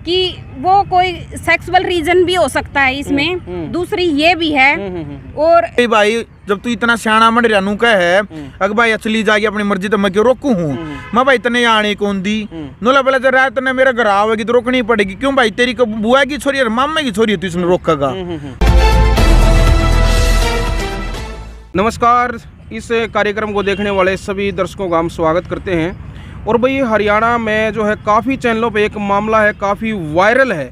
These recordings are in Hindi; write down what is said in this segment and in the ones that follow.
कि वो कोई सेक्सुअल रीजन भी हो सकता है इसमें, दूसरी ये भी है। और भाई जब तू इतना सियाना मंड रहा का है, अगर भाई चली जाएगी अपनी मर्जी तो मैं क्यों रोकू हूँ। मैं भाई इतने आने कौन दी नोला पहले जब रात ने मेरा घर आवेगी तो रोकनी पड़ेगी। क्यों भाई तेरी बुआ की छोरी और मामा की छोरी है, तू इसने रोकेगा। नमस्कार, इस कार्यक्रम को देखने वाले सभी दर्शकों का हम स्वागत करते हैं। और भाई हरियाणा में जो है काफ़ी चैनलों पे एक मामला है, काफ़ी वायरल है।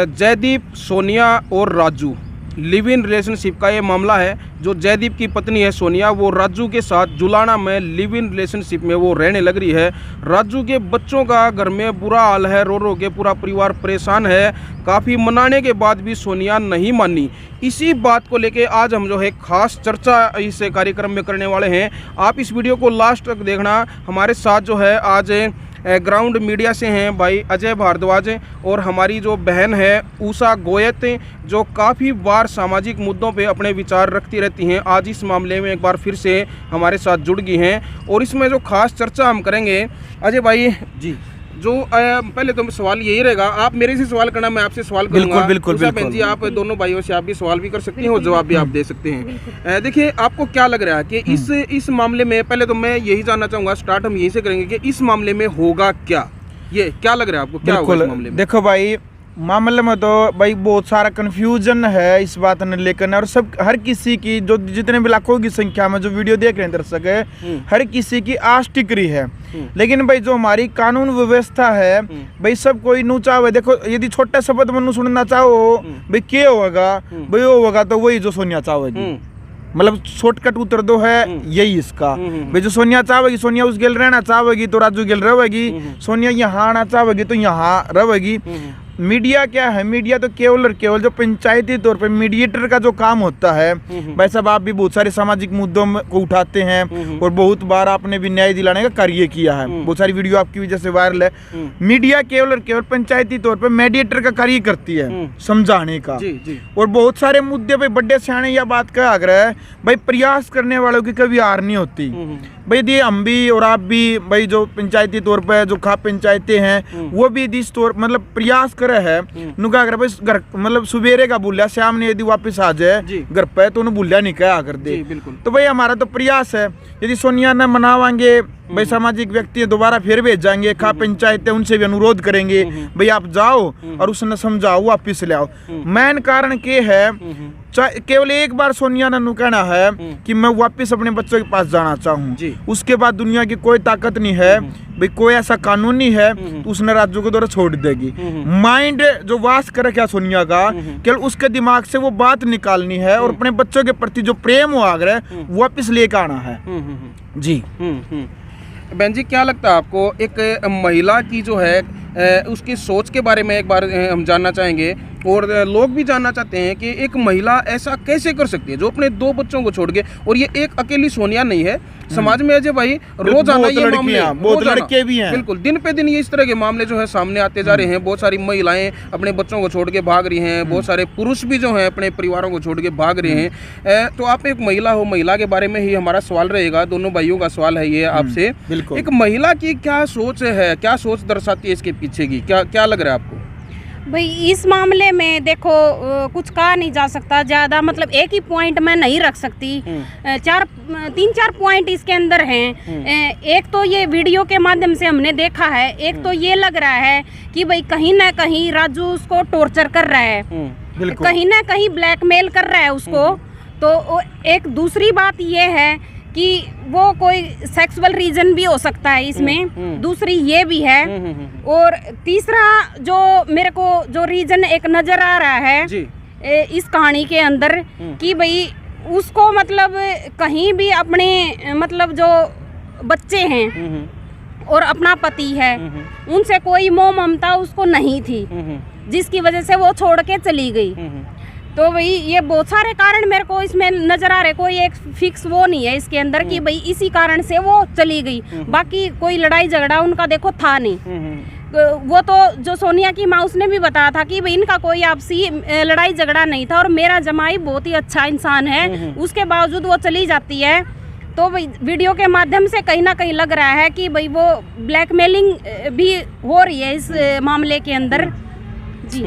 जयदीप, सोनिया और राजू लिव इन रिलेशनशिप का ये मामला है। जो जयदीप की पत्नी है सोनिया, वो राजू के साथ जुलाना में लिव इन रिलेशनशिप में वो रहने लग रही है। राजू के बच्चों का घर में बुरा हाल है, रो रो के पूरा परिवार परेशान है। काफ़ी मनाने के बाद भी सोनिया नहीं मानी। इसी बात को लेके आज हम जो है खास चर्चा इस कार्यक्रम में करने वाले हैं। आप इस वीडियो को लास्ट तक देखना। हमारे साथ जो है आज ग्राउंड मीडिया से हैं भाई अजय भारद्वाज और हमारी जो बहन है उषा गोयत, जो काफ़ी बार सामाजिक मुद्दों पे अपने विचार रखती रहती हैं। आज इस मामले में एक बार फिर से हमारे साथ जुड़ गई हैं और इसमें जो खास चर्चा हम करेंगे, अजय भाई जी, जो पहले तो सवाल यही रहेगा, आप मेरे से सवाल करना, मैं आपसे सवाल करूंगा। बिल्कुल बहन जी, आप दोनों भाइयों से आप भी सवाल भी कर सकती हैं और जवाब भी आप दे सकते हैं। देखिए, आपको क्या लग रहा है कि इस मामले में, पहले तो मैं यही जानना चाहूंगा, स्टार्ट हम यही से करेंगे कि इस मामले में होगा क्या, ये क्या लग रहा है आपको, क्या होगा इस मामले में? देखो भाई, मामले में तो भाई बहुत सारा कंफ्यूजन है इस बात ने लेकर, और सब हर किसी की, जो जितने भी लाखों की संख्या में जो वीडियो देख रहे हैं दर्शक है, हर किसी की आस टिक रही है। लेकिन भाई जो हमारी कानून व्यवस्था है भाई, सब कोई नू चाहे। देखो, यदि छोटे शब्द में सुनना चाहो भाई क्या होगा, भाई वो होगा तो वही जो सोनिया चाहेगी। मतलब शॉर्टकट उत्तर दो है यही इसका। भाई जो सोनिया चाहेगी, सोनिया उस गेल रहना चाहेगी तो राजू गेल रहेगी, सोनिया यहाँ आना चाहेगी तो यहाँ रहेगी। मीडिया क्या है? मीडिया तो केवल और केवल जो पंचायती तौर पे मीडिएटर का जो काम होता है। भाई साहब, आप भी बहुत सारे सामाजिक मुद्दों को उठाते हैं और बहुत बार आपने भी न्याय दिलाने का कार्य किया है। बहुत सारी वीडियो आपकी वजह से वायरल है। मीडिया केवल और केवल पंचायती तौर पे मीडिएटर का कार्य करती है, समझाने का। और बहुत सारे मुद्दे पे बड़े सियाने यह बात का आग्रह है भाई, प्रयास करने वालों की कभी हार नहीं होती। भाई ये हम भी और आप भी भाई, जो पंचायती तौर पे जो खा पंचायतें हैं वो भी इस तौर मतलब प्रयास करे है। नुका अगर भाई घर मतलब सुबेरे का बोलिया, शाम ने यदि वापस आ जाए घर पे तो उन्हें बोलिया नहीं कहा कर दे। तो भाई हमारा तो प्रयास है, यदि सोनिया न मनावाएंगे भाई, सामाजिक व्यक्ति दोबारा फिर भेज जाएंगे। खा पंचायतें उनसे भी अनुरोध करेंगे भाई आप जाओ और उसने समझाओ, वापिस ले आओ। मेन कारण के है, केवल एक बार सोनिया ने कहना है कि मैं वापस अपने बच्चों के पास जाना चाहूँ, उसके बाद दुनिया की कोई ताकत नहीं है भाई, कोई ऐसा कानून नहीं है तो उसने राजू को द्वारा छोड़ देगी। माइंड जो वास करे क्या सोनिया का, केवल उसके दिमाग से वो बात निकालनी है और अपने बच्चों के प्रति जो प्रेम हो आग्रह वापस लेकर आना है। जी बहन जी, क्या लगता है आपको, एक महिला की जो है उसकी सोच के बारे में एक बार हम जानना चाहेंगे और लोग भी जानना चाहते हैं कि एक महिला ऐसा कैसे कर सकती है जो अपने 2 बच्चों को छोड़ के, और ये एक अकेली सोनिया नहीं है, समाज में अजय भाई रोजाना ये मामले, बहुत लड़के भी हैं, बिल्कुल दिन पे दिन ये इस तरह के मामले जो है सामने आते जा रहे हैं। बहुत सारी महिलाएं अपने बच्चों को छोड़ के भाग रही हैं, बहुत सारे पुरुष भी जो हैं अपने परिवारों को छोड़ के भाग रहे हैं। तो आप एक महिला हो, महिला के बारे में ही हमारा सवाल रहेगा, दोनों भाइयों का सवाल है ये आपसे। एक महिला की क्या सोच है, क्या सोच दर्शाती है इसके पीछे की, क्या लग रहा है आपको? भाई इस मामले में देखो, कुछ कहा नहीं जा सकता ज़्यादा, मतलब एक ही पॉइंट मैं नहीं रख सकती। 3-4 पॉइंट इसके अंदर हैं। एक तो ये वीडियो के माध्यम से हमने देखा है, एक तो ये लग रहा है कि भाई कहीं ना कहीं राजू उसको टॉर्चर कर रहा है, कहीं ना कहीं ब्लैकमेल कर रहा है उसको। तो एक दूसरी बात ये है कि वो कोई सेक्सुअल रीजन भी हो सकता है इसमें, दूसरी ये भी है। और तीसरा जो मेरे को जो रीजन एक नजर आ रहा है इस कहानी के अंदर कि भाई उसको मतलब कहीं भी अपने मतलब जो बच्चे हैं और अपना पति है, उनसे कोई मोह ममता उसको नहीं थी, जिसकी वजह से वो छोड़ के चली गई। तो भाई ये बहुत सारे कारण मेरे को इसमें नजर आ रहे, कोई एक फिक्स वो नहीं है इसके अंदर कि भाई इसी कारण से वो चली गई। बाकी कोई लड़ाई झगड़ा उनका देखो था नहीं। वो तो जो सोनिया की माँ उसने भी बताया था कि भाई इनका कोई आपसी लड़ाई झगड़ा नहीं था और मेरा जमाई बहुत ही अच्छा इंसान है, उसके बावजूद वो चली जाती है। तो भाई वीडियो के माध्यम से कहीं ना कहीं लग रहा है कि भाई वो ब्लैकमेलिंग भी हो रही है इस मामले के अंदर जी।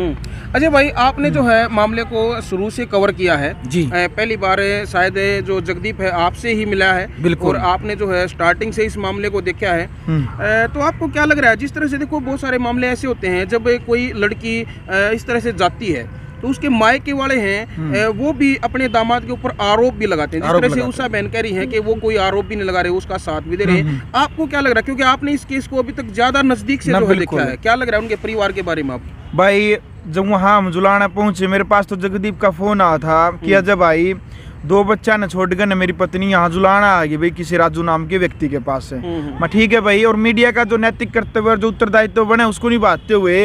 अजय भाई, आपने जो है मामले को शुरू से कवर किया है जी। पहली बार शायद जो जगदीप है आपसे ही मिला है, बिल्कुल। और आपने जो है स्टार्टिंग से इस मामले को देखा है। तो आपको क्या लग रहा है, जिस तरह से देखो बहुत सारे मामले ऐसे होते हैं जब कोई लड़की इस तरह से जाती है तो उसके मायके वाले हैं वो भी अपने दामाद के ऊपर आरोप भी लगाते हैं, जिस तरह से उषा बहन कह रही है कि वो कोई आरोप भी नहीं लगा रहे, उसका साथ भी दे रहे हैं। आपको क्या लग रहा है, क्योंकि आपने इस केस को अभी तक ज्यादा नजदीक से जो है देखा है, क्या लग रहा है उनके परिवार के बारे में? आप भाई जब वहाँ हम जुलाना पहुंचे, मेरे पास तो जगदीप का फोन आया था कि अजय भाई 2 बच्चा न छोड़कर न मेरी पत्नी यहाँ जुलाना आ गई भाई किसी राजू नाम के व्यक्ति के पास है। मैं ठीक है भाई, और मीडिया का जो नैतिक कर्तव्य और जो उत्तरदायित्व बने उसको निभाते हुए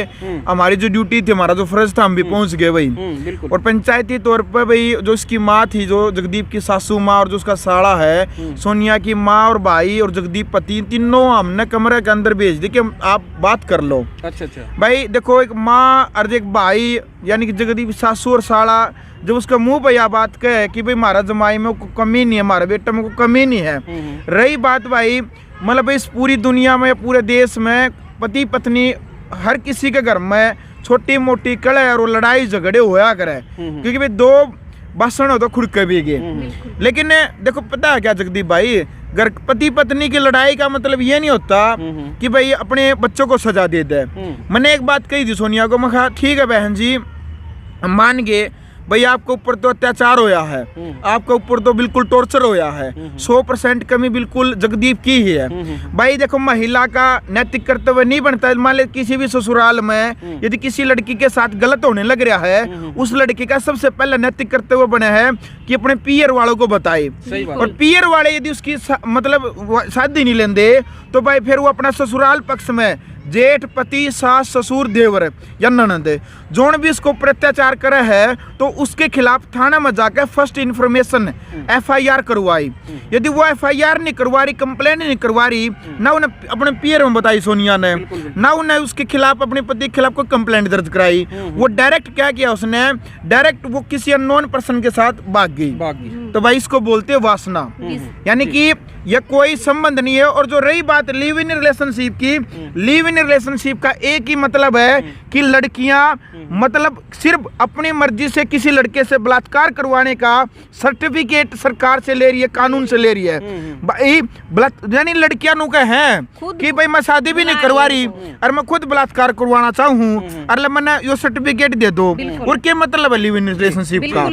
हमारी जो ड्यूटी थी, हमारा जो फर्ज था, हम भी पहुंच गए भाई। और पंचायती तौर पर भाई जो इसकी माँ थी, जो जगदीप की सासू माँ और जो उसका साड़ा है, सोनिया की माँ और भाई और जगदीप पति, तीनों हमने कमरे के अंदर भेज दी कि आप बात कर लो। अच्छा भाई देखो, एक माँ और एक भाई यानी कि जगदीप सासू और साड़ा, जब उसका मुंह पे यह बात कहे कि भाई हमारा जमाई में को कमी नहीं है, हमारे बेटा में को कमी नहीं है। रही बात भाई मतलब इस पूरी दुनिया में, पूरे देश में पति पत्नी हर किसी के घर में छोटी मोटी कलह और लड़ाई झगड़े होया करे, क्योंकि भाई 2 बासन हो तो खुद के भी गए। लेकिन देखो पता है क्या जगदीप भाई, घर पति पत्नी की लड़ाई का मतलब ये नहीं होता कि भाई अपने बच्चों को सजा दे दे। मैंने एक बात कही थी सोनिया को, मैं कहा ठीक है बहन जी, मान गए भाई आपके ऊपर तो अत्याचार होया है, आपके ऊपर तो बिल्कुल टॉर्चर होया है, 100% कमी बिल्कुल जगदीप की ही है। भाई देखो, महिला का नैतिक कर्तव्य नहीं बनता, मान ले किसी भी ससुराल में यदि किसी लड़की के साथ गलत होने लग रहा है, उस लड़की का सबसे पहला नैतिक कर्तव्य बना है कि अपने पियर वालों को बताए। और पियर वाले यदि उसकी मतलब शादी नहीं लेंदे तो भाई फिर वो अपना ससुराल पक्ष में जेठ पति सास ससुर देवर या ननद जोन भी इसको अत्याचार करे है तो उसके खिलाफ थाना में जाकर फर्स्ट इन्फॉर्मेशन FIR करवाई। यदि वो FIR नहीं करवा रही, कंप्लेन नहीं करवा रही, ना उन्हें अपने पियर में बताई सोनिया ने, ना उन्हें उसके खिलाफ अपने पति के खिलाफ कोई कंप्लेंट दर्ज कराई, वो डायरेक्ट क्या किया उसने, डायरेक्ट वो किसी अननोन पर्सन के साथ भाग गई। तो भाई इसको बोलते हैं वासना, यानी कि यह कोई संबंध नहीं है। और जो रही बात लिव इन रिलेशनशिप की, लिव इन रिलेशनशिप का एक ही मतलब है कि लड़कियां मतलब सिर्फ अपनी मर्जी से किसी लड़के से बलात्कार करवाने का सर्टिफिकेट सरकार से ले रही है, कानून से ले रही है। भाई यानी लड़कियां नु के हैं कि भाई मैं शादी भी नहीं करवा रही और मैं खुद बलात्कार करवाना चाहूँ और मैंने ये सर्टिफिकेट दे दो, और क्या मतलब है लिव इन रिलेशनशिप का?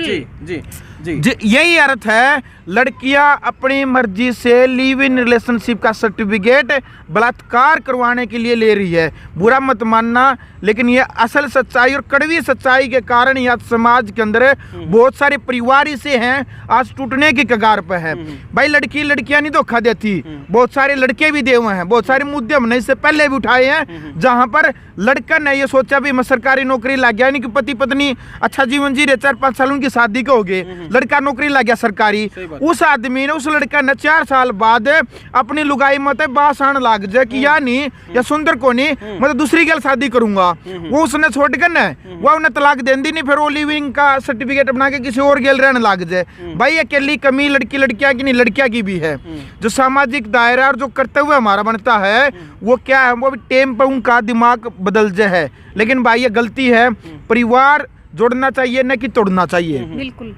जी यही अर्थ है, लड़कियां अपनी मर्जी से लिव इन रिलेशनशिप का सर्टिफिकेट बलात्कार करवाने के लिए ले रही है। बुरा मत मानना, लेकिन ये असल सच्चाई और कड़वी सच्चाई के कारण आज समाज के अंदर बहुत सारे परिवार ऐसे हैं आज टूटने की कगार पर है। भाई लड़कियां नहीं धोखा देती, बहुत सारे लड़के भी दे हुए हैं, बहुत सारे मुद्दे हमने इससे पहले भी उठाए हैं जहां पर लड़का ने ये सोचा भी मैं सरकारी नौकरी लग गया, यानी कि पति पत्नी अच्छा जीवन जी रहे, 4-5 साल उनकी शादी को हो गए, लड़का नौकरी लग गया सरकारी, उस आदमी ने उस लड़का ने 4 साल बाद अपनी लुगाई मत बासान लाग जाए कि या नहीं या सुंदर को नहीं मैं तो दूसरी गल शादी करूंगा, वो उसने छोड़ कर ना वो उन्हें तलाक दे दी नहीं, फिर वो लिविंग का सर्टिफिकेट बना के किसी और गल रहने लग जाए। भाई अकेली कमी लड़कियां की नहीं, लड़कियां की भी है। जो सामाजिक दायरा और जो कर्तव्य हमारा बनता है वो क्या है, वो भी टेम पर उनका दिमाग बदल जाए है। लेकिन भाई ये गलती है, परिवार जोड़ना चाहिए न कि तोड़ना चाहिए। बिल्कुल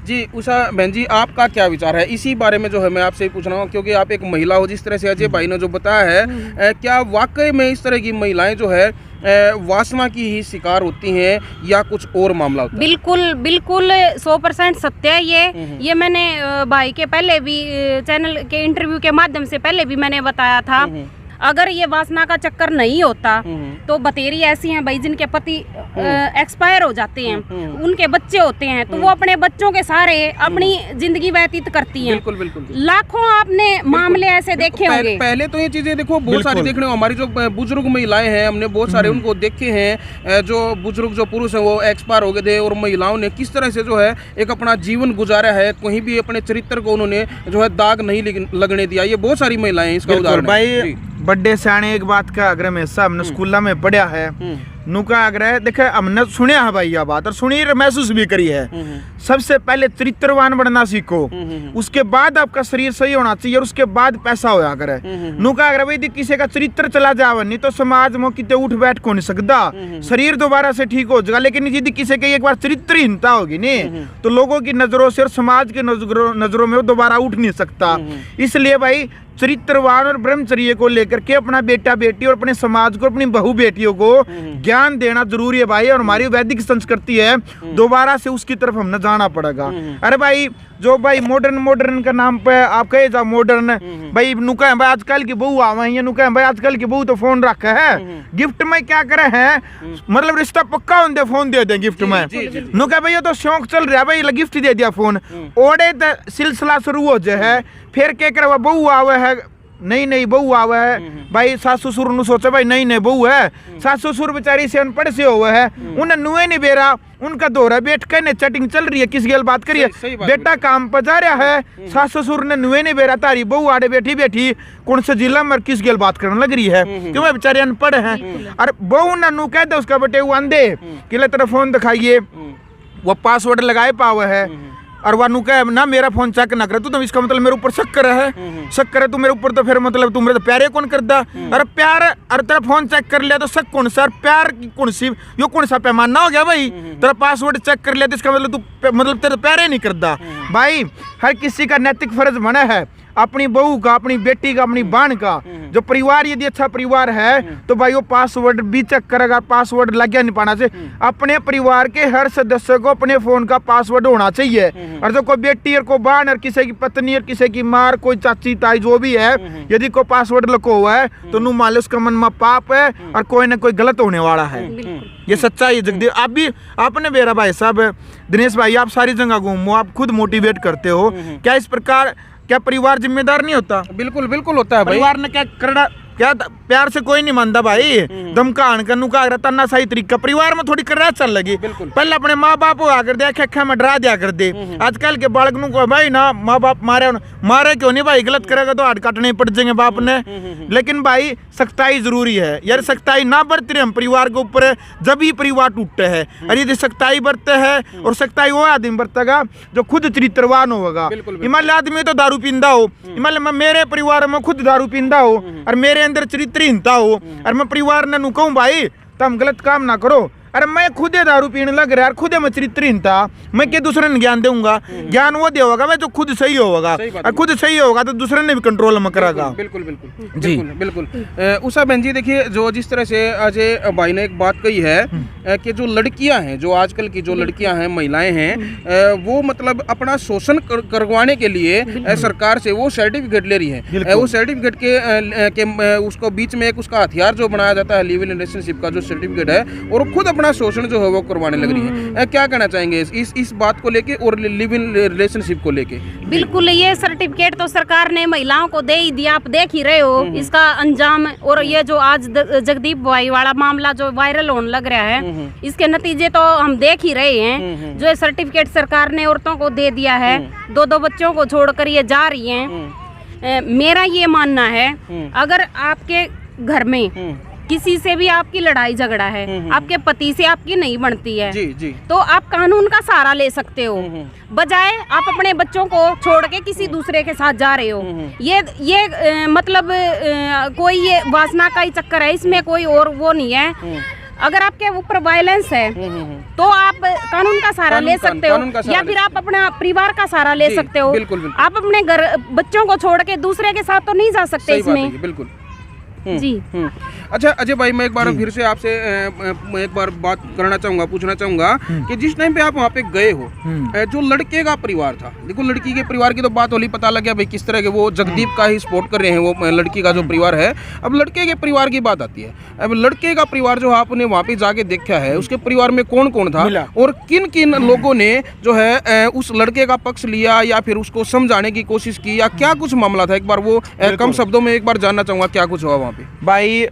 जी उषा बहन जी, आपका क्या विचार है इसी बारे में जो है मैं आपसे पूछ रहा हूँ, क्योंकि आप एक महिला हो, जिस तरह से अजय भाई ने जो बताया है, क्या वाकई में इस तरह की महिलाएं जो है वासना की ही शिकार होती हैं या कुछ और मामला होता है? बिल्कुल 100% सत्य है ये मैंने भाई के पहले भी चैनल के इंटरव्यू के माध्यम से पहले भी मैंने बताया था। अगर ये वासना का चक्कर नहीं होता तो बतेरी ऐसी हैं भाई जिनके पति एक्सपायर हो जाते हैं, उनके बच्चे होते हैं तो वो अपने बच्चों के सहारे अपनी जिंदगी व्यतीत करती हैं। बिल्कुल। लाखों आपने मामले ऐसे देखे होंगे। पहले तो ये चीजें देखो बहुत सारी देखने को, हमारी जो बुजुर्ग महिलाएं हैं हमने बहुत सारे उनको देखे हैं, जो बुजुर्ग जो पुरुष हैं वो एक्सपायर हो गए थे और महिलाओं ने किस तरह से जो है एक अपना जीवन गुजारा है, कहीं भी अपने चरित्र को उन्होंने जो है दाग नहीं लगने दिया। ये बहुत सारी महिलाएं इसका उदाहरण भाई बड़े सियाने एक बात का अगर हमेशा हमने स्कूल में पढ़ा है नुका आग्रह देखे हमने सुने है भाई यह बात और सुनी महसूस भी करी है। सबसे पहले चरित्रवान बनना सीखो, उसके बाद आपका शरीर सही होना चाहिए और उसके बाद पैसा होया करे। नुका आग्रह भाई किसी का चरित्र चला जावे नहीं तो समाज में कितने उठ बैठ को नहीं सकता, शरीर दोबारा से ठीक हो जाएगा, लेकिन यदि किसी की एक बार चरित्रहीनता होगी नहीं तो लोगों की नजरों से और समाज की नजरों में वो दोबारा उठ नहीं सकता। इसलिए भाई चरित्रवान और ब्रह्मचर्य को लेकर के अपना बेटा बेटी और अपने समाज को, अपनी बहू बेटियों को ज्ञान देना जरूरी है भाई। और हमारी वैदिक संस्कृति है, दोबारा से उसकी तरफ हमने जाना पड़ेगा। अरे भाई जो भाई मॉडर्न का नाम पे आप कहे जाओ मॉडर्न, भाई नुका है भाई आजकल की बहू आवे हैं, नुका है भाई आजकल की बहू तो फोन रखा है, गिफ्ट में क्या करे हैं, मतलब रिश्ता पक्का होने फोन दे दे गिफ्ट में। नुका भाई ये तो शौक चल रहा है भाई, गिफ्ट दे दिया फोन, ओढ़े तो सिलसिला शुरू हो जाए। फिर क्या करे बहू आवे है, नहीं बहू आवे है भाई, सास ससुर नु सोचे भाई नहीं बहू है, सास ससुर बेचारी से अनपढ़ से हुए है, उन्हें नुए नहीं बेरा, उनका दौरा बैठ कर ने चैटिंग चल रही है, किस गल बात करिए, बेटा काम पर जा रहा है, सास ससुर ने नुए नहीं बेरा, तारी बहू आड़े बैठी कौन से जिला में किस गल बात करने लग रही है, क्यों बेचारे अनपढ़ हैं। और बहू ना नु कह दे उसका बेटे वो अंधे कि तेरा फोन दिखाइए, वो पासवर्ड लगाए पावे है और वह नुका ना मेरा फोन चेक ना करे तो इसका मतलब मेरे ऊपर शक करे तू मेरे ऊपर, तो फिर मतलब तू मेरे तो प्यारे कौन करदा। अरे प्यार, अरे तेरा फोन चेक कर लिया तो शक कौन सा, प्यार कौन सी, यो कौन सा पैमाना हो गया भाई, तेरा पासवर्ड चेक कर लिया तो इसका मतलब तू मतलब तेरे प्यारे नहीं करदा। भाई हर किसी का नैतिक फर्ज बना है अपनी बहू का, अपनी बेटी का, अपनी बहन का, जो परिवार यदि अच्छा परिवार है तो भाई वो पासवर्ड भी चेक करेगा, पासवर्ड लग गया नहीं पाना चाहिए। अपने परिवार के हर सदस्य को अपने फोन का पासवर्ड होना चाहिए। और जो कोई बेटी और कोई बहन और किसी की पत्नी और किसी की माँ, कोई चाची ताई जो भी है, यदि कोई पासवर्ड लको हुआ है तो नु मान लो उसका मन में पाप है और कोई ना कोई गलत होने वाला है। ये सच्चाई है जगदीप। आप भी आपने मेरा भाई साहब दिनेश भाई, आप सारी जगह घूमो, आप खुद मोटिवेट करते हो, क्या इस प्रकार क्या परिवार जिम्मेदार नहीं होता? बिल्कुल बिल्कुल होता है भाई। परिवार ने क्या करना, क्या प्यार से कोई नहीं मानता भाई, धमकान करनू का तना सही तरीका परिवार में थोड़ी कर चल लगी। पहले अपने माँ बाप को आकर दे अखा में डरा दिया कर दे। आजकल के बालक को भाई ना माँ बाप मारे क्यों नहीं भाई, गलत करेगा तो हाथ काटने पड़ जाएंगे बाप ने। लेकिन भाई सख्ताई जरूरी है यार, सख्ताई ना बरते हम परिवार के ऊपर जब ही परिवार टूटते हैं। और यदि सख्ताई बरते हैं और सख्ताई वो आदमी बरतेगा जो खुद चरित्रवान होगा। हिमालय आदमी तो दारू पींदा हो, हिमालय मेरे परिवार में खुद दारू पींदा हो और मेरे अंदर चरित्रहीनता हो और मैं परिवार ने कहूं भाई तुम गलत काम ना करो, अरे मैं खुद दारू पीने लग रहा है, खुद में चरित्रहीनता, मैं क्या दूसरे ने ज्ञान दूंगा? ज्ञान वो देगा भाई जो खुद सही होगा, और खुद सही होगा तो दूसरे ने भी कंट्रोल में करागा। बिल्कुल बिल्कुल जी बिल्कुल। उषा बहन जी देखिए, जो जिस तरह से अजय भाई ने एक बात कही है कि जो लड़कियां हैं, जो आजकल की जो लड़कियां हैं, महिलाएं हैं, वो मतलब अपना शोषण करवाने के लिए सरकार से वो सर्टिफिकेट ले रही है। वो सर्टिफिकेट के उसको बीच में एक उसका हथियार जो बनाया जाता है लिव इन रिलेशनशिप का जो सर्टिफिकेट है, और खुद अपना शोषण जो है वो करवाने लग रही है। क्या कहना चाहेंगे इस बात को लेके और लिव इन रिलेशनशिप को लेके? बिल्कुल, ये सर्टिफिकेट तो सरकार ने महिलाओं को दे ही दिया, आप देख ही रहे हो इसका अंजाम। और ये जो आज जगदीप भाई वाला मामला जो वायरल होने लग रहा है, इसके नतीजे तो हम देख ही रहे हैं। जो सर्टिफिकेट सरकार ने औरतों को दे दिया है, 2-2 बच्चों को छोड़कर ये जा रही हैं। मेरा ये मानना है, अगर आपके घर में किसी से भी आपकी लड़ाई झगड़ा है, आपके पति से आपकी नहीं बनती है, जी। तो आप कानून का सहारा ले सकते हो, बजाय आप अपने बच्चों को छोड़ के किसी दूसरे के साथ जा रहे हो। ये मतलब कोई ये वासना का ही चक्कर है, इसमें कोई और वो नहीं है। अगर आपके ऊपर वायलेंस है तो आप कानून का सहारा ले सकते हो, या फिर आप अपना परिवार का सहारा ले सकते हो। आप अपने घर बच्चों को छोड़ के दूसरे के साथ तो नहीं जा सकते इसमें। बिल्कुल जी। अच्छा अजय भाई, मैं एक बार फिर से आपसे एक बार बात करना चाहूँगा, पूछना चाहूँगा कि जिस टाइम पे आप वहाँ पे गए हो, जो लड़के का परिवार था, देखो लड़की के परिवार की तो बात होली, पता लग गया भाई किस तरह के वो जगदीप का ही सपोर्ट कर रहे हैं वो लड़की का जो परिवार है। अब लड़के के परिवार की बात आती है। अब लड़के का परिवार जो आपने वहाँ पे जाके देखा है, उसके परिवार में कौन कौन था और किन किन लोगों ने जो है उस लड़के का पक्ष लिया या फिर उसको समझाने की कोशिश की, या क्या कुछ मामला था? एक बार वो कम शब्दों में एक बार जानना चाहूँगा क्या कुछ हुआ वहाँ पे। भाई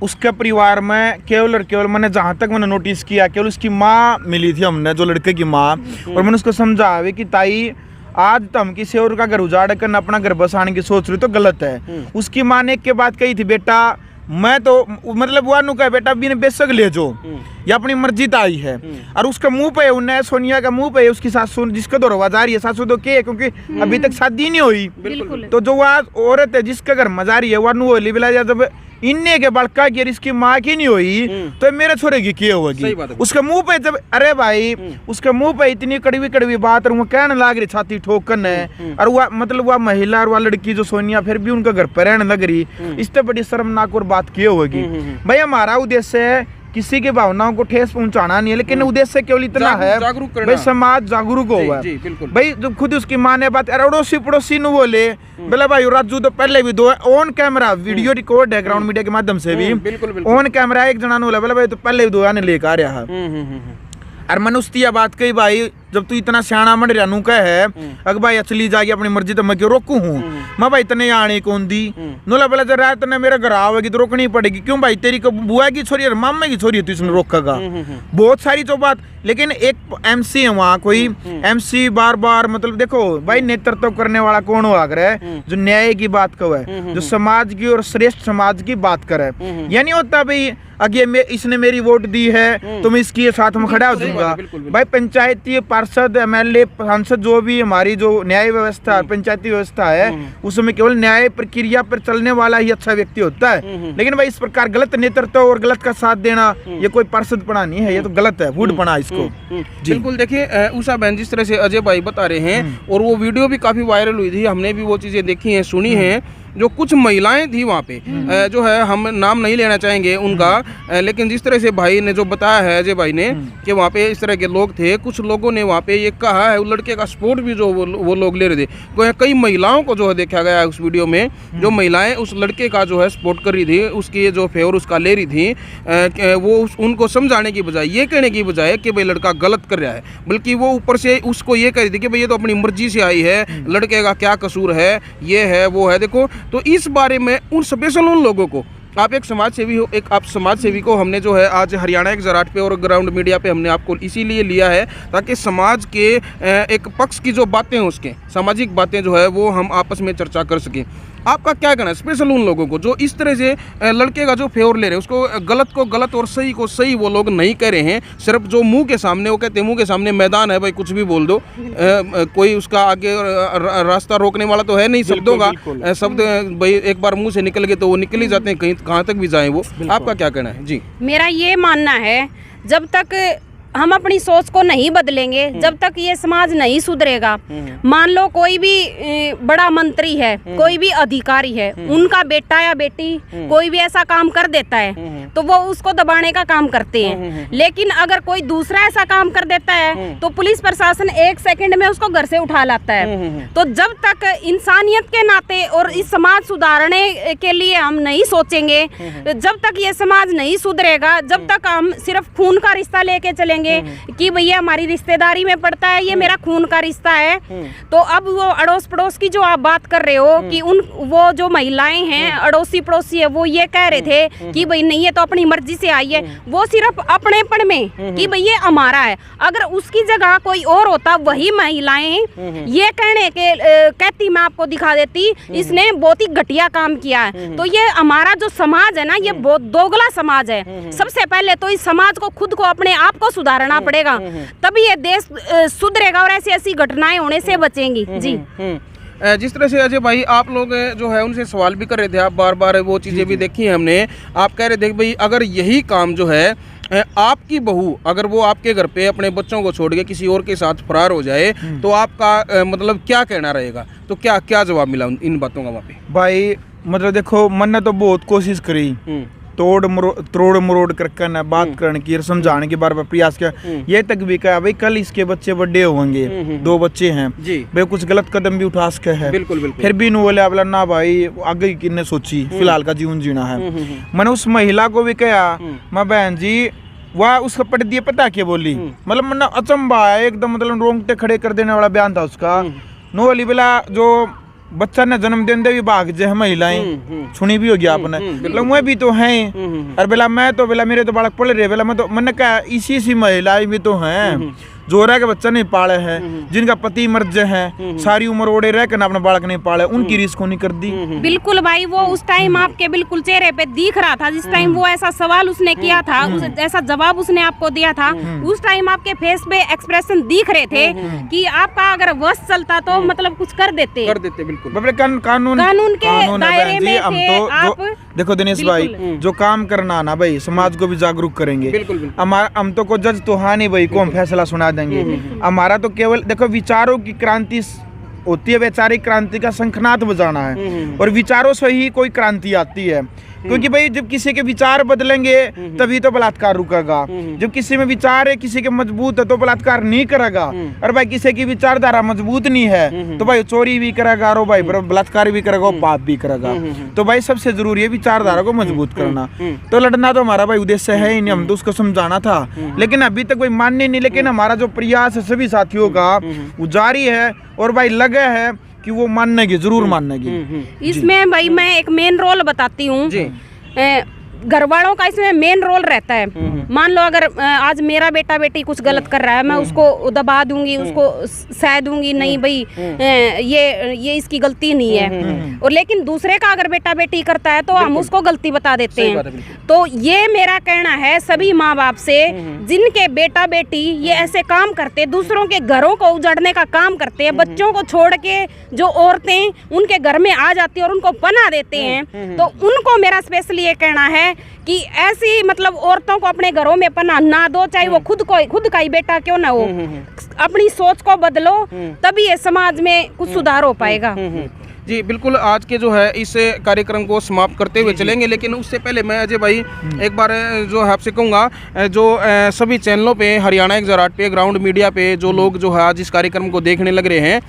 उसके परिवार में केवल और केवल मैंने जहाँ तक मैंने नोटिस किया, केवल उसकी माँ मिली थी हमने, जो लड़के की माँ, और मैंने उसको समझाया कि ताई आज तो हम किसी और का घर उजाड़ कर अपना घर बसाने की सोच रही तो गलत है। उसकी माँ ने एक के बात कही थी, बेटा मैं तो मतलब वो कहे बेटा भी ने बेशक ले जो, ये अपनी मर्जी तो आई है। और उसके मुंह पे उन्हें सोनिया का मुंह पे उसकी सासू जिसके तो रवा जा रही है, सासू तो के क्योंकि अभी तक शादी नहीं हुई। बिल्कुल। तो जो वह औरत है जिसके घर मजा रही है वो लिबिला जब इन्ने के बड़का की इसकी माँ की नहीं हुई तो मेरे छोरे की क्या होगी। उसके मुंह पे जब अरे भाई उसके मुंह पे इतनी कड़वी कड़वी बात और वो कहने लग रही छाती ठोकन है, और वह मतलब वह महिला और वह लड़की जो सोनिया फिर भी उनका घर पर रहने लग रही, इससे बड़ी शर्मनाक और बात क्या होगी। भाई हमारा उद्देश्य है किसी की भावनाओं को ठेस पहुंचाना नहीं है, लेकिन उद्देश्य केवल इतना है भाई समाज जागरूक होगा। भाई जब खुद उसकी माँ ने बात अड़ोसी पड़ोसी न बोले बोला भाई राजू तो पहले भी दो ऑन कैमरा वीडियो रिकॉर्ड है ग्राउंड मीडिया के माध्यम से भी ऑन कैमरा एक जना बोला भाई तो पहले भी दो आने लेकर आ रहा है। और मनुष्य बात कही भाई जब तू इतना सियाना मर रहा का है अगर भाई चली जाएगी अपनी मर्जी तो मैं क्यों रोकू हूँ। मैं भाई इतने आने कौन दी नोला बोला जब रात ने मेरे घर आओगी तो रोकनी पड़ेगी, क्यों भाई तेरी बुआ की छोरी और मामा की छोरी है तो इसने रोकेगा बहुत सारी जो बात। लेकिन एक एमसी है वहाँ कोई एमसी बार बार मतलब देखो भाई नेतृत्व करने वाला कौन हुआ करे जो न्याय की बात करे, जो समाज की और श्रेष्ठ समाज की बात करे। ये नहीं होता भाई अगे इसने मेरी वोट दी है तो मैं इसके साथ में खड़ा हो जाऊंगा। भाई पंचायती पार्षद एमएलए सांसद जो भी हमारी जो न्याय व्यवस्था पंचायती व्यवस्था है उसमें केवल न्याय प्रक्रिया पर चलने वाला ही अच्छा व्यक्ति होता है। लेकिन भाई इस प्रकार गलत नेतृत्व और गलत का साथ देना ये कोई पार्षदपना नहीं है, ये तो गलत है फूडपना इसको। बिल्कुल देखिए उषा बहन जिस तरह से अजय भाई बता रहे हैं और वो वीडियो भी काफी वायरल हुई थी, हमने भी वो चीजें देखी हैं सुनी हैं। जो कुछ महिलाएं थी वहाँ पे जो है हम नाम नहीं लेना चाहेंगे उनका, लेकिन जिस तरह से भाई ने जो बताया है अजय भाई ने कि वहाँ पे इस तरह के लोग थे, कुछ लोगों ने वहाँ पे ये कहा है लड़के का सपोर्ट भी जो वो लोग ले रहे थे। कई महिलाओं को जो है देखा गया है उस वीडियो में जो महिलाएं उस लड़के का जो है सपोर्ट कर रही थी, उसकी जो फेवर उसका ले रही थी, वो उनको समझाने की बजाय ये कहने की बजाय कि भाई लड़का गलत कर रहा है, बल्कि वो ऊपर से उसको ये कह रही थी कि भाई ये तो अपनी मर्जी से आई है, लड़के का क्या कसूर है, ये है वो है। देखो तो इस बारे में उन स्पेशल उन लोगों को आप एक समाज सेवी हो, एक आप समाज सेवी को हमने जो है आज हरियाणा एक जराट पे और ग्राउंड मीडिया पे हमने आपको इसीलिए लिया है ताकि समाज के एक पक्ष की जो बातें हैं उसके सामाजिक बातें जो है वो हम आपस में चर्चा कर सकें। आपका क्या कहना है स्पेशल उन लोगों को जो इस तरह से लड़के का जो फेवर ले रहे हैं उसको गलत को गलत और सही को सही वो लोग नहीं कह रहे हैं, सिर्फ जो मुंह के सामने वो कहते हैं मुंह के सामने मैदान है भाई कुछ भी बोल दो, कोई उसका आगे रास्ता रोकने वाला तो है नहीं शब्दों का, शब्द भाई एक बार मुंह से निकल गए तो वो निकल ही जाते हैं कहीं कहाँ तक भी जाएं वो। आपका क्या कहना है? जी मेरा ये मानना है जब तक हम अपनी सोच को नहीं बदलेंगे, जब तक ये समाज नहीं सुधरेगा, मान लो कोई भी बड़ा मंत्री है, कोई भी अधिकारी है, उनका बेटा या बेटी कोई भी ऐसा काम कर देता है तो वो उसको दबाने का काम करते हैं। लेकिन अगर कोई दूसरा ऐसा काम कर देता है तो पुलिस प्रशासन 1 सेकंड में उसको घर से उठा लाता है। तो जब तक इंसानियत के नाते और इस समाज सुधारने के लिए हम नहीं सोचेंगे, जब तक ये समाज नहीं सुधरेगा, जब तक हम सिर्फ खून का रिश्ता लेके चलेंगे कि भैया हमारी रिश्तेदारी में पड़ता है, ये मेरा खून का रिश्ता है, तो अब वो अड़ोस पड़ोस की जो आप बात कर रहे हो कि वो जो महिलाएं हैं अड़ोसी पड़ोसी है वो ये कह रहे थे कि भाई नहीं ये तो अपनी मर्जी से आई है, वो सिर्फ अपनेपन में कि भाई ये हमारा है। अगर उसकी जगह कोई और होता वही महिलाएं ये कहने के कहती मैं आपको दिखा देती इसने बहुत ही घटिया काम किया है। तो ये हमारा जो समाज है ना ये बहुत दोगला समाज है। सबसे पहले तो इस समाज को खुद को अपने आप को सुधारना पड़ेगा, तभी ये देश सुधरेगा और ऐसी ऐसी घटनाएं होने से बचेंगी। जी जिस तरह से अजय भाई आप लोग जो है उनसे सवाल भी कर रहे थे, आप बार बार वो चीज़ें भी देखी हैं हमने, आप कह रहे थे भाई अगर यही काम जो है आपकी बहू अगर वो आपके घर पे अपने बच्चों को छोड़ के किसी और के साथ फरार हो जाए तो आपका मतलब क्या कहना रहेगा? तो क्या क्या जवाब मिला इन बातों का वहाँ पे? भाई मतलब देखो मैंने तो बहुत कोशिश करी तोड़ मरोड़ कर बात करने की समझाने की बार बार प्रयास किया, ये तक भी कहा भाई कल इसके बच्चे बड़े होंगे, 2 बच्चे हैं भाई कुछ गलत कदम भी उठा सके है। बिल्कुल। फिर भी नु बोले बोला ना भाई आगे किन्ने सोची फिलहाल का जीवन जीना है। मैंने उस महिला को भी कहा मैं बहन जी वह उसका पट दिए पता क्या बोली, मतलब मैंने अचंबा है एकदम, मतलब रोंगटे खड़े कर देने वाला बयान था उसका। नो बोली बोला जो बच्चा ने जन्म देने भी भाग जे महिलाएं सुनी भी होगी आपने, मतलब मैं भी तो हैं और बेला मैं तो बेला मेरे तो बालक पढ़ रहे बेला मैं तो मैंने कहा इसी महिलाएं भी तो हैं जो रह के बच्चा नहीं पाले है, जिनका पति मर जाए है, सारी उम्र ओढ़े रह के ना अपना बालक नहीं पाले, उनकी रिस्क नहीं कर दी। बिल्कुल भाई, वो उस टाइम आपके बिल्कुल चेहरे पे दिख रहा था, जिस टाइम वो ऐसा सवाल उसने किया था, ऐसा जवाब उसने आपको दिया था, उस टाइम आपके फेस पे एक्सप्रेशन दिख रहे थे कि आपका अगर वश चलता तो मतलब कुछ कर देते बिल्कुल। कानून के दायरे में थे आप। देखो दिनेश भाई, जो काम करना ना भाई, समाज को भी जागरूक करेंगे। हम तो को जज तो हाँ नहीं भाई को हम फैसला सुना देंगे। हमारा तो केवल देखो विचारों की क्रांति होती है, वैचारिक क्रांति का शंखनाद बजाना है, और विचारों से ही कोई क्रांति आती है। क्योंकि भाई जब किसी के विचार बदलेंगे तभी तो बलात्कार रुकेगा। जब किसी में विचार है, किसी के मजबूत है तो बलात्कार नहीं करेगा। और भाई किसी की विचारधारा मजबूत नहीं है तो भाई चोरी भी करेगा, और भाई बलात्कार भी करेगा, पाप भी करेगा। तो भाई सबसे जरूरी है विचारधारा को मजबूत करना। तो लड़ना तो हमारा भाई उद्देश्य है ही नहीं, हम तो उसको समझाना था, लेकिन अभी तक कोई मानने नहीं। लेकिन हमारा जो प्रयास है सभी साथियों का वो जारी है, और भाई लगे है कि वो मानेगी, जरूर मानेगी। इसमें भाई मैं एक मेन रोल बताती हूँ, घर वालों का इसमें मेन रोल रहता है। मान लो अगर आज मेरा बेटा बेटी कुछ गलत कर रहा है, मैं उसको दबा दूंगी, उसको सह दूंगी, नहीं भाई ये इसकी गलती नहीं है। और लेकिन दूसरे का अगर बेटा बेटी करता है तो हम उसको गलती बता देते हैं। तो ये मेरा कहना है सभी माँ बाप से, जिनके बेटा बेटी ये ऐसे काम करते, दूसरों के घरों को उजाड़ने का काम करते हैं, बच्चों को छोड़ के जो औरतें उनके घर में आ जाती है और उनको पनाह देते हैं, तो उनको मेरा स्पेशली ये कहना है कि ऐसी मतलब औरतों को अपने घरों में पनाह ना दो, चाहे वो खुद का ही बेटा क्यों ना हो। अपनी सोच को बदलो, तभी ये समाज में कुछ सुधार हो पाएगा। जी बिल्कुल। आज के जो है इस कार्यक्रम को समाप्त करते हुए चलेंगे, लेकिन उससे पहले मैं अजय भाई एक बार जो है आपसे कहूँगा, जो सभी चैनलों पे, हरियाणा 108 पे, ग्राउंड मीडिया पे जो लोग जो है आज इस कार्यक्रम को देखने लग रहे हैं,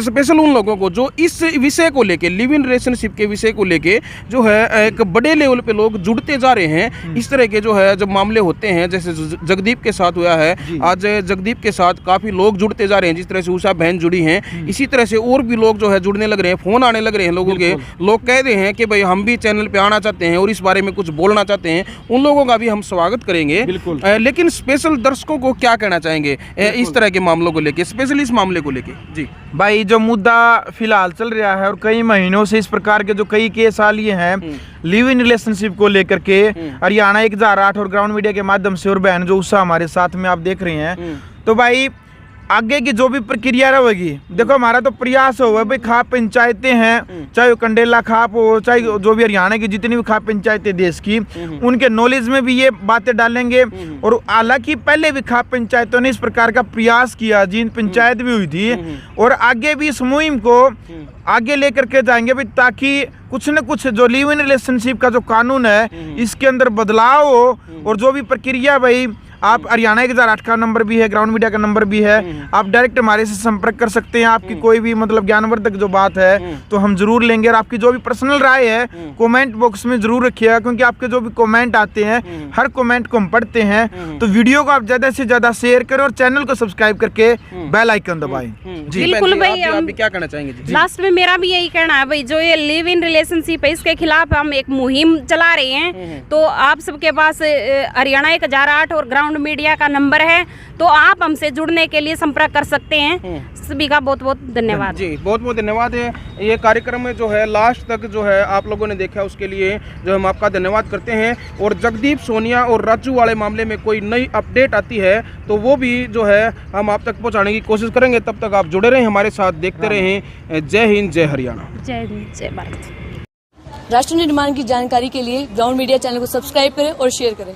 स्पेशल उन लोगों को जो इस विषय को लेके, लिव इन रिलेशनशिप के विषय को लेके जो है एक बड़े लेवल पे लोग जुड़ते जा रहे हैं। इस तरह के जो है जब मामले होते हैं, जैसे जगदीप के साथ हुआ है, आज जगदीप के साथ काफ़ी लोग जुड़ते जा रहे हैं, जिस तरह से उषा बहन जुड़ी हैं, इसी तरह से और भी लोग जो है जुड़ने लग रहे हैं, फ़ोन आने लग रहे हैं लोगों के। लोग कह रहे हैं कि भाई हम भी चैनल पे आना चाहते हैं और इस बारे में कुछ बोलना चाहते हैं, उन लोगों का भी हम स्वागत करेंगे। लेकिन स्पेशल दर्शकों को क्या कहना चाहेंगे इस तरह के मामलों को लेके, स्पेशली इस मामले को लेके? जी भाई, जो मुद्दा फिलहाल चल रहा है और कई महीनों से इस प्रकार के जो कई केस आ लिए हैं लिव इन रिलेशनशिप को लेकर के, हरियाणा 108 और ग्राउंड मीडिया के माध्यम से, और बहन जो उषा हमारे साथ में आप देख रहे हैं, तो भाई आगे की जो भी प्रक्रिया रहेगी, देखो हमारा तो प्रयास होगा भाई, खाप पंचायतें हैं, चाहे वो कंडेला खाप हो, चाहे जो भी हरियाणा की जितनी भी खाप पंचायतें देश की, उनके नॉलेज में भी ये बातें डालेंगे। और हालांकि पहले भी खाप पंचायतों ने इस प्रकार का प्रयास किया, जिन पंचायत भी हुई थी, और आगे भी इस मुहिम को आगे लेकर के जाएंगे भाई, ताकि कुछ न कुछ जो लिव इन रिलेशनशिप का जो कानून है इसके अंदर बदलाव हो। और जो भी प्रक्रिया भाई, आप हरियाणा 108 का नंबर भी है, ग्राउंड मीडिया का नंबर भी है, आप डायरेक्ट हमारे से संपर्क कर सकते हैं। आपकी कोई भी मतलब ज्ञानवर्धक जो बात है तो हम जरूर लेंगे, और आपकी जो भी पर्सनल राय है कमेंट बॉक्स में जरूर रखिएगा, क्योंकि आपके जो भी कमेंट आते हैं हर कमेंट को हम पढ़ते हैं। तो वीडियो को आप ज्यादा से ज्यादा शेयर करें और चैनल को सब्सक्राइब करके बेल आइकन दबाएं। जी बिल्कुल भाई, आप भी क्या कहना चाहेंगे? लास्ट में मेरा भी यही कहना है भाई, जो ये लिव इन रिलेशनशिप है इसके खिलाफ हम एक मुहिम चला रहे हैं। तो आप सबके पास हरियाणा 108 और ग्राउंड मीडिया का नंबर है, तो आप हमसे जुड़ने के लिए संपर्क कर सकते हैं। सभी का बहुत बहुत धन्यवाद। जी बहुत बहुत धन्यवाद है। ये कार्यक्रम में जो है लास्ट तक जो है आप लोगों ने देखा, उसके लिए जो हम आपका धन्यवाद करते हैं। और जगदीप, सोनिया और राजू वाले मामले में कोई नई अपडेट आती है तो वो भी जो है हम आप तक पहुंचाने की कोशिश करेंगे। तब तक आप जुड़े रहें हमारे साथ, देखते रहें। जय हिंद, जय हरियाणा, जय हिंद, जय भारत। राष्ट्र निर्माण की जानकारी के लिए ग्राउंड मीडिया चैनल को सब्सक्राइब करें और शेयर करें।